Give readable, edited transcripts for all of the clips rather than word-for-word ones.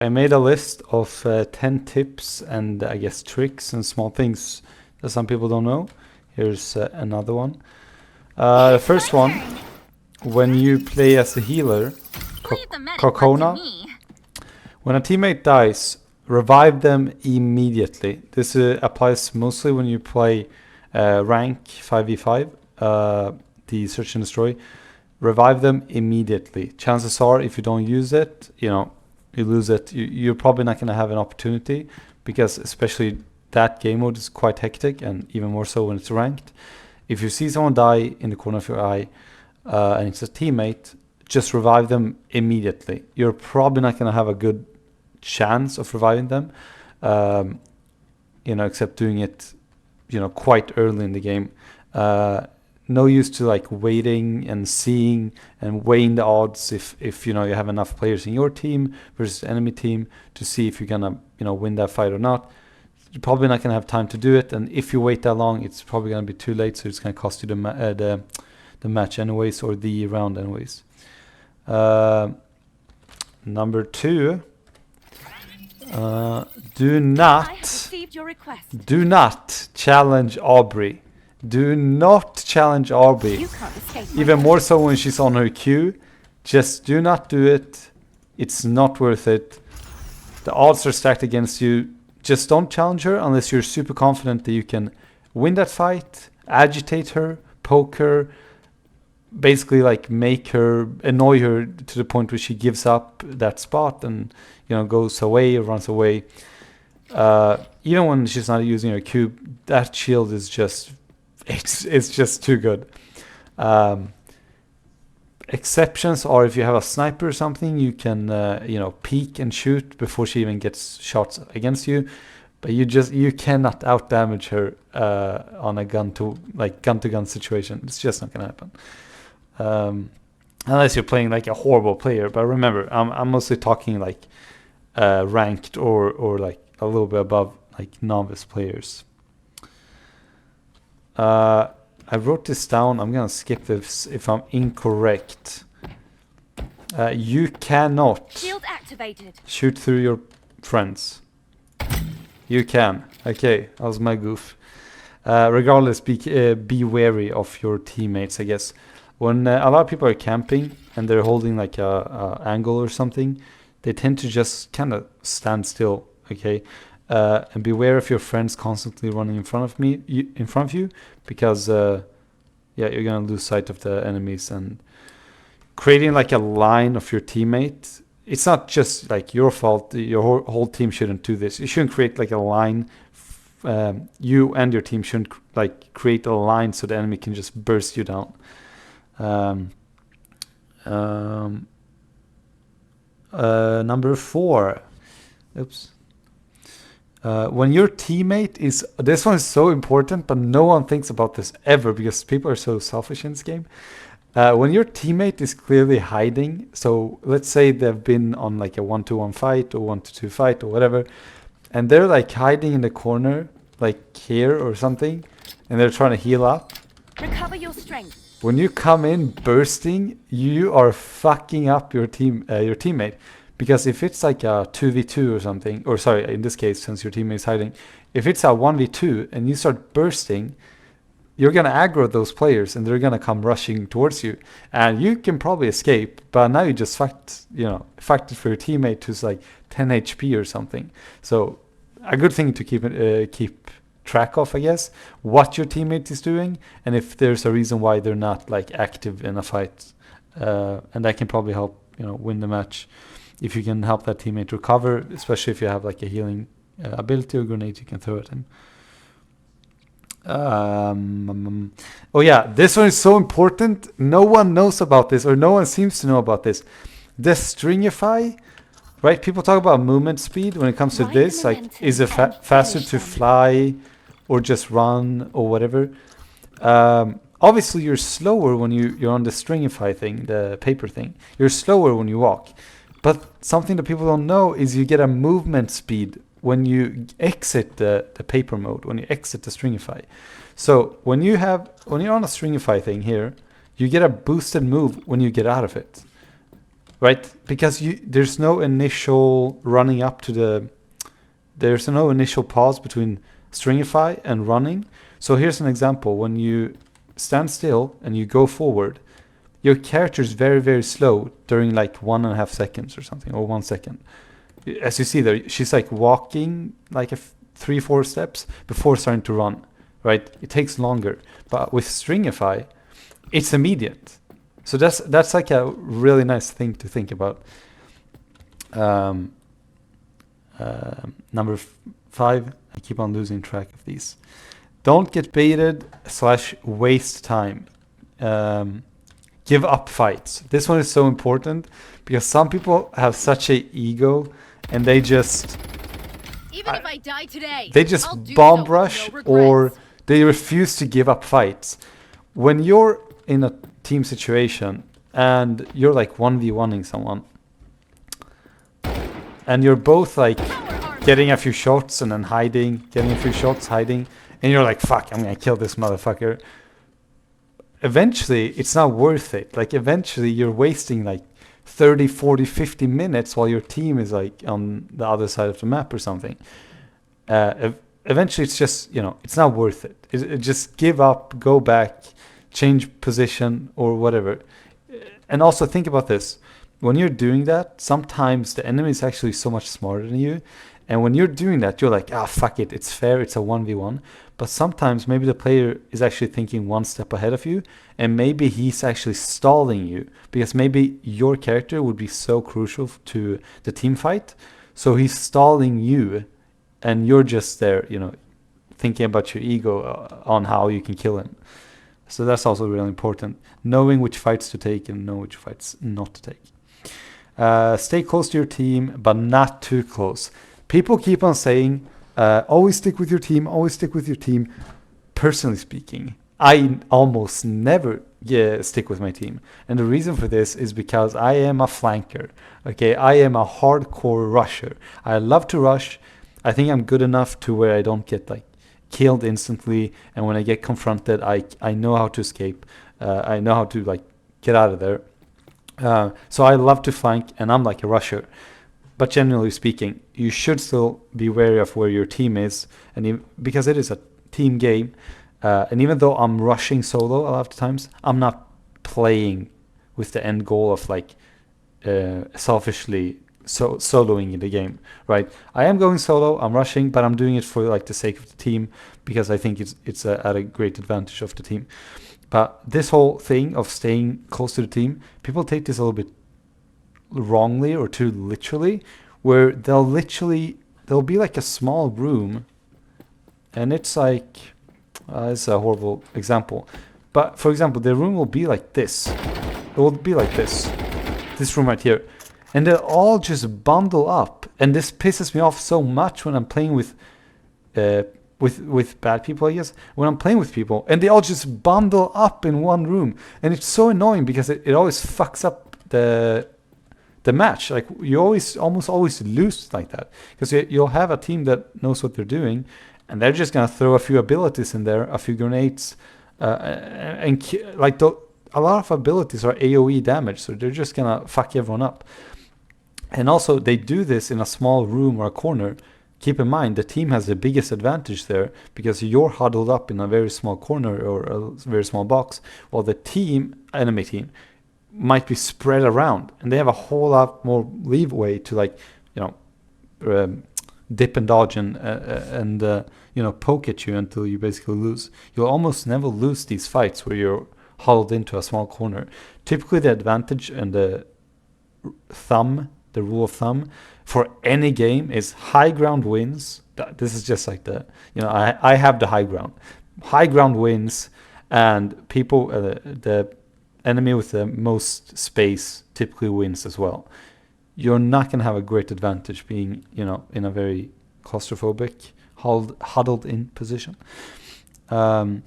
I made a list of 10 tips and I guess tricks and small things that some people don't know. Here's another one. The first one, when you play as a healer, Kokona, when a teammate dies, revive them immediately. This applies mostly when you play rank 5v5, the search and destroy. Revive them immediately. Chances are, if you don't use it, you lose it. You're probably not going to have an opportunity, because especially that game mode is quite hectic, and even more so when it's ranked. If you see someone die in the corner of your eye and it's a teammate, just revive them immediately. You're probably not going to have a good chance of reviving them, except doing it, quite early in the game. No use to like waiting and seeing and weighing the odds if you have enough players in your team versus enemy team to see if you're gonna win that fight or not. You're probably not gonna have time to do it, and if you wait that long, it's probably gonna be too late. So it's gonna cost you the match anyways, or the round anyways. Number 2. Do not challenge Aubrey. Do not challenge Aubrey. Even more so when she's on her Q. Just do not do it. It's not worth it. The odds are stacked against you. Just don't challenge her unless you're super confident that you can win that fight, agitate her, poke her, basically like make her, annoy her to the point where she gives up that spot and goes away or runs away. Even when she's not using her Q, that shield is just it's just too good. Exceptions are if you have a sniper or something, you can peek and shoot before she even gets shots against you, but you cannot out damage her on a gun to gun situation. It's just not gonna happen, unless you're playing like a horrible player. But remember, I'm mostly talking like ranked or like a little bit above like novice players. I wrote this down. I'm gonna skip this if I'm incorrect. You cannot shield activated. Shoot through your friends. You can. Okay, that was my goof. Regardless, be wary of your teammates, I guess. When a lot of people are camping and they're holding like a angle or something, they tend to just kind of stand still. Okay. And beware of your friends constantly running in front of you, because you're gonna lose sight of the enemies. And creating like a line of your teammate, it's not just like your fault. Your whole team shouldn't do this. You shouldn't create like a line. You and your team shouldn't like create a line so the enemy can just burst you down. Number 4. Oops. When your teammate is, this one is so important, but no one thinks about this ever because people are so selfish in this game. When your teammate is clearly hiding, so let's say they've been on like a 1-to-1 fight or 1-to-2 fight or whatever, and they're like hiding in the corner, like here or something, and they're trying to heal up. Recover your strength. When you come in bursting, you are fucking up your teammate. Because if it's like a 2v2 or something, or sorry, in this case, since your teammate is hiding, if it's a 1v2 and you start bursting, you're going to aggro those players and they're going to come rushing towards you. And you can probably escape, but now you just fucked it for your teammate who's like 10 HP or something. So a good thing to keep track of, I guess, what your teammate is doing and if there's a reason why they're not like active in a fight. And that can probably help, win the match. If you can help that teammate recover, especially if you have like a healing ability or grenade you can throw at him. Oh yeah, this one is so important. No one knows about this, or no one seems to know about this. The Stringify, right? People talk about movement speed when it comes to this. Like, is it faster to fly or just run or whatever? Obviously, you're slower when you're on the Stringify thing, the paper thing. You're slower when you walk. But something that people don't know is you get a movement speed when you exit the paper mode, when you exit the Stringify. So when you're on a Stringify thing here, you get a boosted move when you get out of it. right? Because there's no initial running up to there's no initial pause between Stringify and running. So here's an example. When you stand still and you go forward, your character is very, very slow during like 1.5 seconds or something, or 1 second. As you see there, she's like walking like 3-4 steps before starting to run, right? It takes longer. But with Stringify, it's immediate. So that's like a really nice thing to think about. Number 5, I keep on losing track of these. Don't get baited / waste time. Give up fights. This one is so important because some people have such a ego and they just Even if I die today, they just I'll do bomb so with rush no regrets. or they refuse to give up fights. When you're in a team situation and you're like 1v1ing someone and you're both like getting a few shots and then hiding, getting a few shots, hiding, and you're like, fuck, I'm gonna kill this motherfucker. Eventually, it's not worth it. Like, eventually, you're wasting like 30, 40, 50 minutes while your team is like on the other side of the map or something. Eventually, it's just, it's not worth it. It just give up, go back, change position or whatever. And also think about this. When you're doing that, sometimes the enemy is actually so much smarter than you. And when you're doing that, you're like, fuck it, it's fair, it's a 1v1. But sometimes maybe the player is actually thinking one step ahead of you, and maybe he's actually stalling you, because maybe your character would be so crucial to the team fight. So he's stalling you, and you're just there, thinking about your ego on how you can kill him. So that's also really important. Knowing which fights to take and know which fights not to take. Stay close to your team, but not too close. People keep on saying, always stick with your team, always stick with your team. Personally speaking, I almost never stick with my team. And the reason for this is because I am a flanker. Okay, I am a hardcore rusher. I love to rush. I think I'm good enough to where I don't get like killed instantly. And when I get confronted, I know how to escape. I know how to like get out of there. So I love to flank, and I'm like a rusher. But generally speaking, you should still be wary of where your team is, and because it is a team game. And even though I'm rushing solo a lot of times, I'm not playing with the end goal of like selfishly soloing in the game, right? I am going solo, I'm rushing, but I'm doing it for like the sake of the team, because I think it's at a great advantage of the team. But this whole thing of staying close to the team, people take this a little bit wrongly or too literally, where there'll be like a small room, and it's like it's a horrible example, but for example, the room will be like this. It will be like this room right here, and they'll all just bundle up, and this pisses me off so much when I'm playing with bad people, I guess. When I'm playing with people and they all just bundle up in one room, and it's so annoying because it always fucks up the match. Like, you almost always lose like that, because you'll have a team that knows what they're doing, and they're just gonna throw a few abilities in there, a few grenades, and a lot of abilities are AoE damage, so they're just gonna fuck everyone up. And also, they do this in a small room or a corner. Keep in mind, the team has the biggest advantage there, because you're huddled up in a very small corner or a very small box, while the enemy team might be spread around, and they have a whole lot more leeway to dip and dodge and poke at you until you basically lose. You'll almost never lose these fights where you're huddled into a small corner. Typically, the advantage and the rule of thumb for any game is high ground wins. This is just like I have the high ground. High ground wins, and people, the enemy with the most space typically wins as well. You're not going to have a great advantage being, in a very claustrophobic, huddled in position. Man.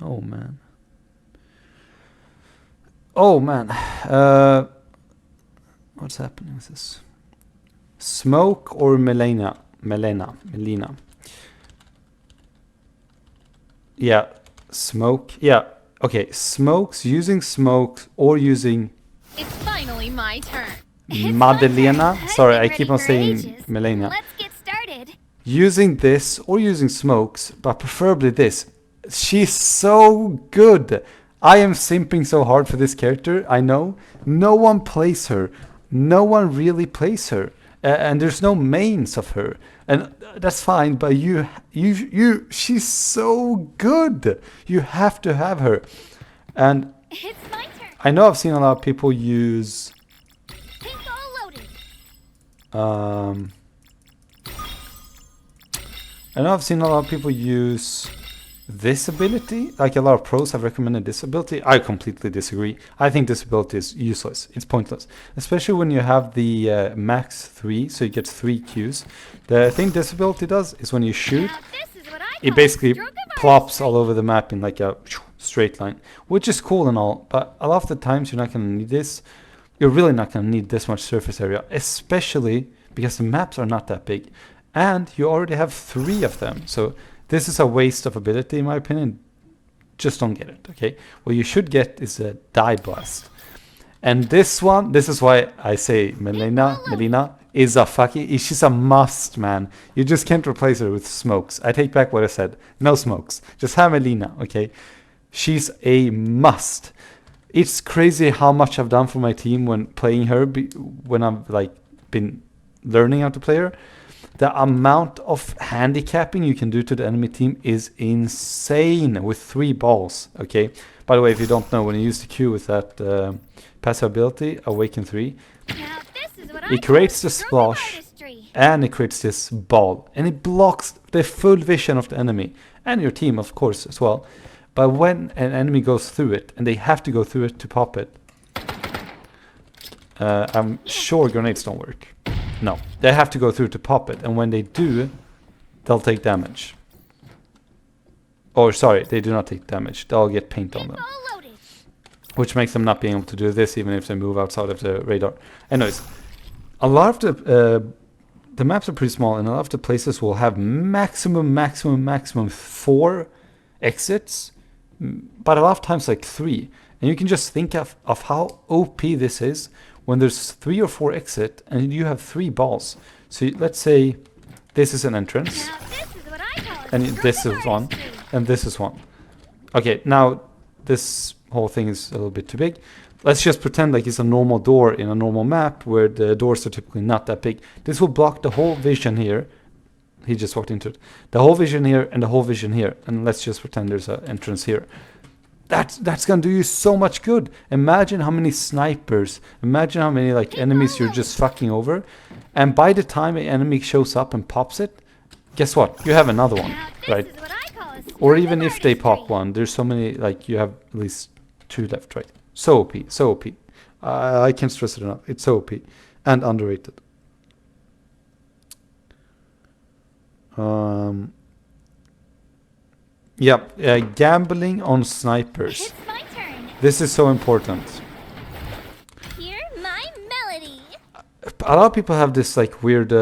Oh man. What's happening with this? Smoke or meddelina? Yeah, smoke. Yeah, okay. Smokes, using smokes or using It's finally my turn. meddelina. Sorry, I keep on saying meddelina. Let's get started. Using this or using smokes, but preferably this. She's so good. I am simping so hard for this character. I know. No one plays her. No one really plays her. And there's no mains of her. And that's fine, but she's so good. You have to have her. And It's my turn. I know I've seen a lot of people use Pink all loaded. I know I've seen a lot of people use this ability. Like a lot of pros have recommended this ability. I completely disagree. I think this ability is useless. It's pointless. Especially when you have the max 3, so you get 3 Qs. The thing this ability does is when you shoot, Now this is what I it call basically a stroke of plops artistry. all over the map in like a straight line. Which is cool and all, but a lot of the times you're not going to need this. You're really not going to need this much surface area. Especially because the maps are not that big. And you already have 3 of them. So this is a waste of ability in my opinion. Just don't get it, okay? What you should get is a die blast. And this one, this is why I say meddelina is a she's a must, man. You just can't replace her with smokes. I take back what I said. No smokes. Just have meddelina, okay? She's a must. It's crazy how much I've done for my team when playing her, when I've like been learning how to play her. The amount of handicapping you can do to the enemy team is insane with 3 balls, okay? By the way, if you don't know, when you use the Q with that passive ability, Awaken 3, Now this is what I it call creates a the stroke of splash artistry. and it creates this ball. And it blocks the full vision of the enemy and your team, of course, as well. But when an enemy goes through it, and they have to go through it to pop it, I'm sure grenades don't work. No, they have to go through to pop it, and when they do, they'll take damage. Or sorry, they do not take damage. They'll get paint on Pink them, all loaded. which makes them not being able to do this even if they move outside of the radar. Anyways, a lot of the maps are pretty small, and a lot of the places will have maximum 4 exits, but a lot of times like 3. And you can just think of how OP this is when there's 3 or 4 exit and you have 3 balls. So let's say this is an entrance, Now this is what I call a and stroke this of is one, artistry. and this is one. Okay, now this whole thing is a little bit too big. Let's just pretend like it's a normal door in a normal map where the doors are typically not that big. This will block the whole vision here. He just walked into it. The whole vision here and the whole vision here. And let's just pretend there's an entrance here. That's gonna do you so much good. Imagine how many snipers, imagine how many like enemies you're just fucking over. And by the time an enemy shows up and pops it, guess what? You have another one, Now this right? is what I call a Or stroke even of if they pop artistry. one, there's so many, like you have at least 2 left, right? So OP, so OP. I can't stress it enough. It's so OP and underrated. Yeah, gambling on snipers. It's my turn. This is so important. Hear my melody. A lot of people have this like weird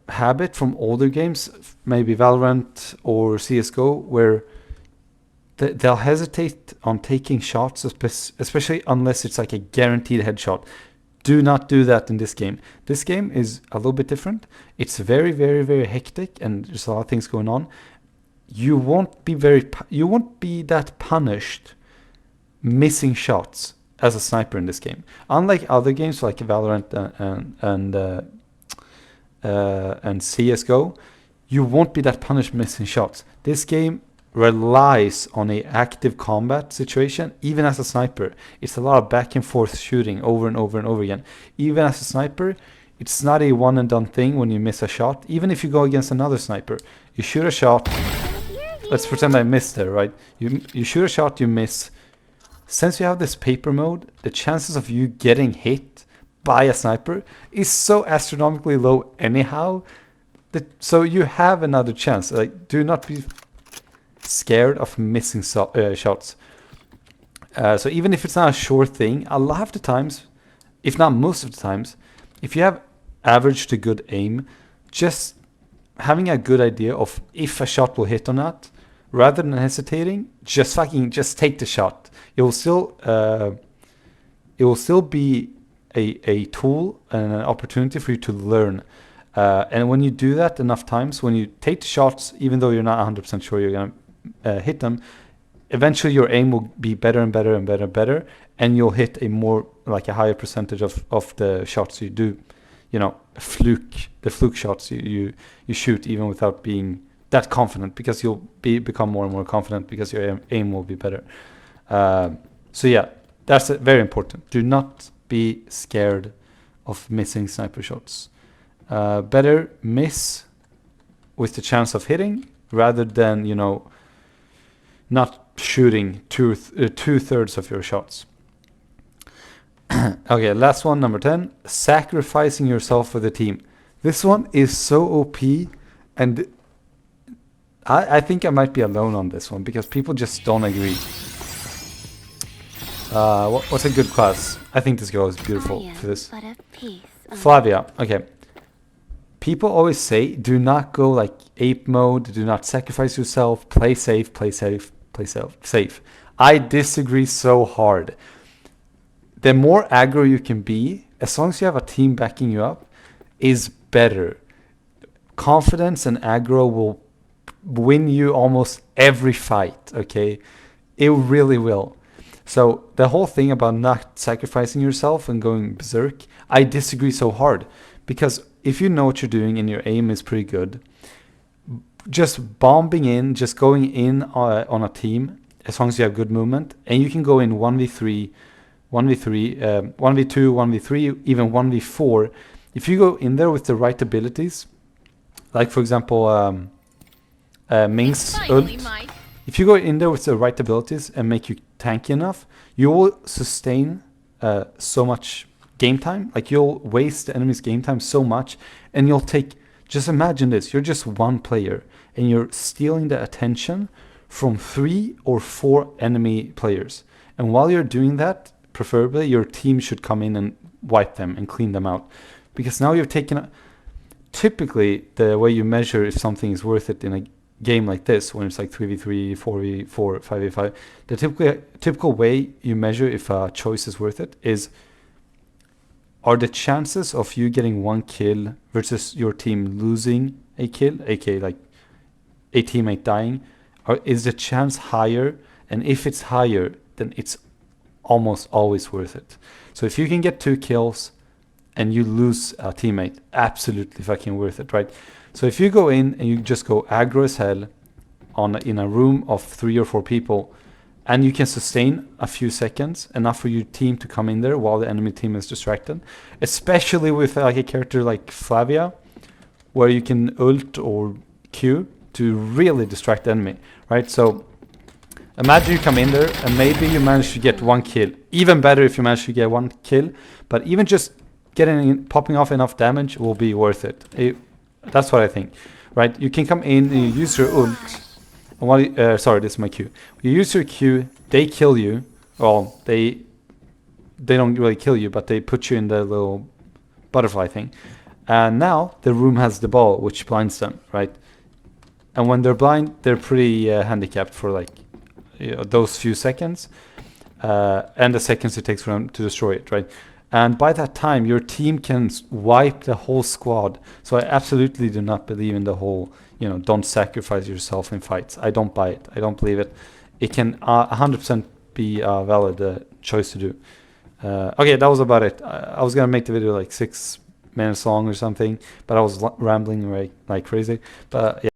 habit from older games, maybe Valorant or CS:GO, where they'll hesitate on taking shots, especially unless it's like a guaranteed headshot. Do not do that in this game. This game is a little bit different. It's very, very, very hectic, and there's a lot of things going on. You won't be that punished missing shots as a sniper in this game. Unlike other games like Valorant and CS:GO, you won't be that punished missing shots. This game relies on a active combat situation, even as a sniper. It's a lot of back and forth shooting over and over and over again. Even as a sniper, it's not a one and done thing when you miss a shot. Even if you go against another sniper, you shoot a shot. Let's pretend I missed there, right? You shoot a shot, you miss. Since you have this paper mode, the chances of you getting hit by a sniper is so astronomically low anyhow. So you have another chance. Like, do not be scared of missing shots. So even if it's not a sure thing, a lot of the times, if not most of the times, if you have average to good aim, just having a good idea of if a shot will hit or not rather than hesitating, just take the shot. It will still be a tool and an opportunity for you to learn. And when you do that enough times, when you take the shots, even though you're not 100% sure you're going to hit them, eventually your aim will be better and better and better and better, and you'll hit a higher percentage of the shots you do. The fluke shots you shoot even without being that confident, because you'll become more and more confident because your aim will be better. So yeah, that's very important. Do not be scared of missing sniper shots. Better miss with the chance of hitting rather than not shooting two-thirds of your shots. Okay, last one, number 10. Sacrificing yourself for the team. This one is so OP, and I think I might be alone on this one because people just don't agree. What's a good class? I think this girl is beautiful for this. Flavia. Okay. People always say, do not go like ape mode, do not sacrifice yourself, play safe, play safe, play safe. I disagree so hard. The more aggro you can be, as long as you have a team backing you up, is better. Confidence and aggro will win you almost every fight, okay? It really will. So the whole thing about not sacrificing yourself and going berserk, I disagree so hard. Because if you know what you're doing and your aim is pretty good, just bombing in, just going in on a team, as long as you have good movement, and you can go in 1v3, 1v2, 1v3, even 1v4. If you go in there with the right abilities, like for example, Ming's ult, if you go in there with the right abilities and make you tanky enough, you will sustain so much game time. Like you'll waste the enemy's game time so much, and you'll take, just imagine this, you're just one player and you're stealing the attention from 3 or 4 enemy players. And while you're doing that, preferably your team should come in and wipe them and clean them out, because now you're taking typically the way you measure if something is worth it in a game like this, when it's like 3v3, 4v4, 5v5, the typical way you measure if a choice is worth it is, are the chances of you getting 1 kill versus your team losing a kill, aka like a teammate dying, or is the chance higher? And if it's higher, then it's almost always worth it. So if you can get 2 kills and you lose a teammate, absolutely fucking worth it, right? So if you go in and you just go aggro as hell in a room of 3 or 4 people, and you can sustain a few seconds, enough for your team to come in there while the enemy team is distracted, especially with like a character like Flavia, where you can ult or Q to really distract the enemy, right? So imagine you come in there and maybe you manage to get 1 kill. Even better if you manage to get 1 kill, but even just popping off enough damage will be worth it. That's what I think, right? You can come in and you use your ult. And while sorry, this is my Q. You use your Q, they kill you. Well, they don't really kill you, but they put you in the little butterfly thing. And now the room has the ball, which blinds them, right? And when they're blind, they're pretty handicapped for like those few seconds, and the seconds it takes for them to destroy it, right? And by that time, your team can wipe the whole squad. So I absolutely do not believe in the whole, don't sacrifice yourself in fights. I don't buy it. I don't believe it. It can 100% be a valid choice to do. Okay, that was about it. I was going to make the video like 6 minutes long or something, but I was rambling like crazy. But yeah.